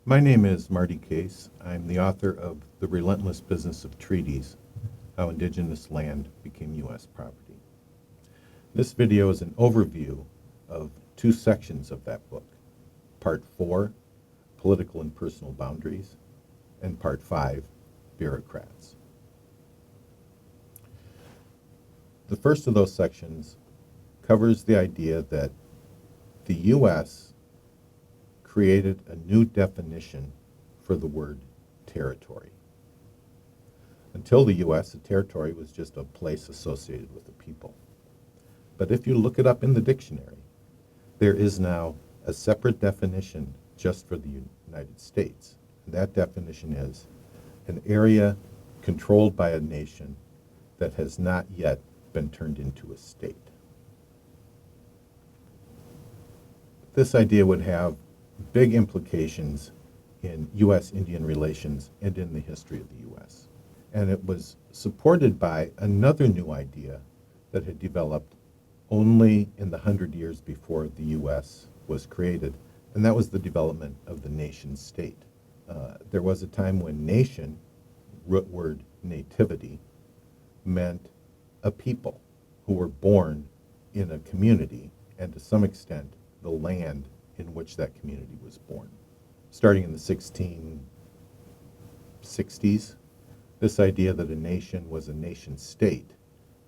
My name is Marty Case. I'm the author of The Relentless Business of Treaties, How Indigenous Land Became U.S. Property. This video is an overview of two sections of that book. Part 4, Political and Personal Boundaries, and Part 5, Bureaucrats. The first of those sections covers the idea that the U.S. created a new definition for the word territory. Until the U.S., a territory was just a place associated with a people. But if you look it up in the dictionary, there is now a separate definition just for the United States. And that definition is an area controlled by a nation that has not yet been turned into a state. This idea would have big implications in U.S.-Indian relations and in the history of the U.S. And it was supported by another new idea that had developed only in the 100 years before the U.S. was created, and that was the development of the nation state. There was a time when nation, root word nativity, meant a people who were born in a community and to some extent the land in which that community was born. Starting in the 1660s, this idea that a nation was a nation state,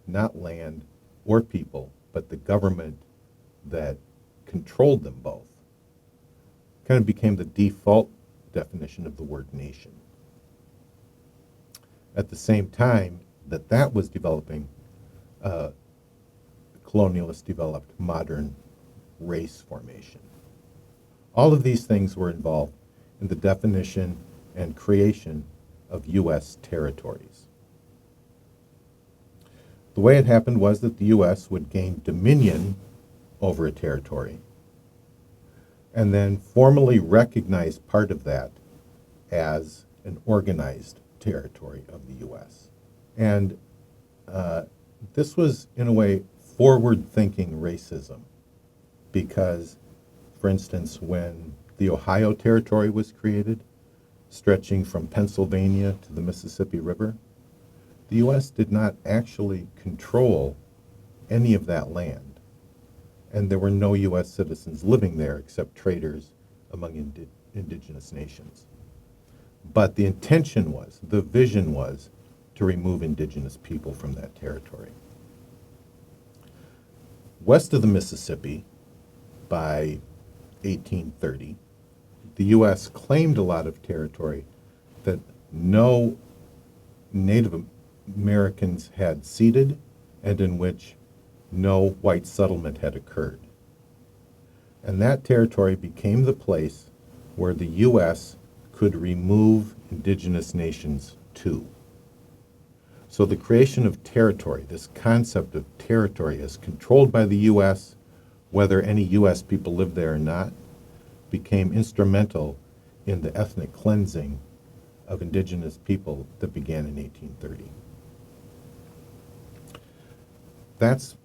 not land or people, but the government that controlled them both, kind of became the default definition of the word nation. At the same time that was developing, colonialists developed modern race formation. All of these things were involved in the definition and creation of U.S. territories. The way it happened was that the U.S. would gain dominion over a territory and then formally recognize part of that as an organized territory of the U.S. And this was, in a way, forward-thinking racism because, for instance, when the Ohio Territory was created, stretching from Pennsylvania to the Mississippi River, the U.S. did not actually control any of that land, and there were no U.S. citizens living there except traders among indigenous nations. But the intention was, the vision was, to remove indigenous people from that territory. West of the Mississippi, by 1830, the U.S. claimed a lot of territory that no Native Americans had ceded and in which no white settlement had occurred. And that territory became the place where the U.S. could remove indigenous nations to. So the creation of territory, this concept of territory as controlled by the U.S., whether any U.S. people lived there or not, became instrumental in the ethnic cleansing of indigenous people that began in 1830. That's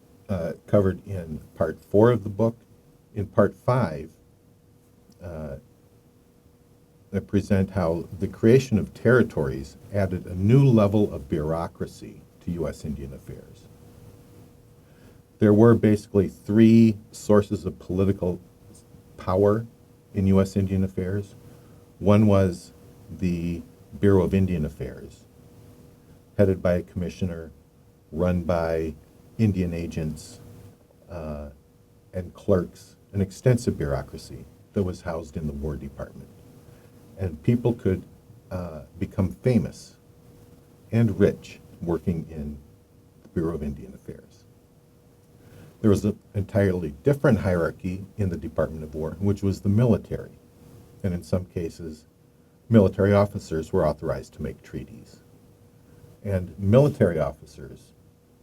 covered in Part 4 of the book. In Part 5, I present how the creation of territories added a new level of bureaucracy to U.S. Indian affairs. There were basically three sources of political power in U.S. Indian affairs. One was the Bureau of Indian Affairs, headed by a commissioner, run by Indian agents and clerks, an extensive bureaucracy that was housed in the War Department. And people could become famous and rich working in the Bureau of Indian Affairs. There was an entirely different hierarchy in the Department of War, which was the military. And in some cases, military officers were authorized to make treaties. And military officers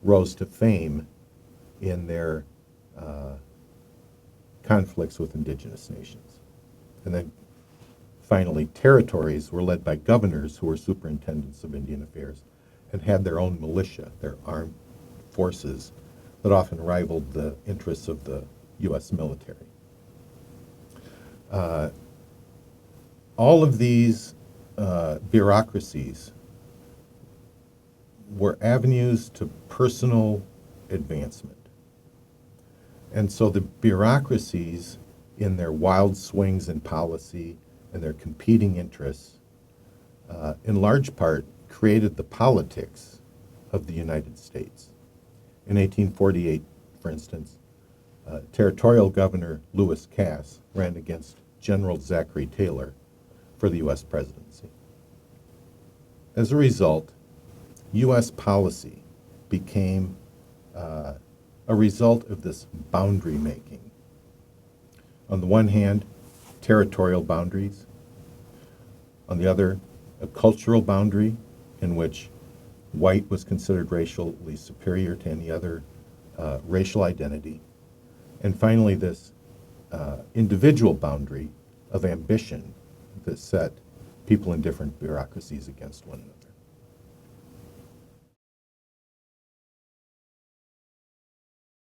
rose to fame in their conflicts with indigenous nations. And then finally, territories were led by governors who were superintendents of Indian affairs and had their own militia, their armed forces that often rivaled the interests of the U.S. military. all of these bureaucracies were avenues to personal advancement. And so the bureaucracies, in their wild swings in policy and their competing interests, in large part created the politics of the United States. In 1848, for instance, Territorial Governor Lewis Cass ran against General Zachary Taylor for the U.S. presidency. As a result, U.S. policy became a result of this boundary making. On the one hand, territorial boundaries. On the other, a cultural boundary in which white was considered racially superior to any other racial identity. And finally, this individual boundary of ambition that set people in different bureaucracies against one another.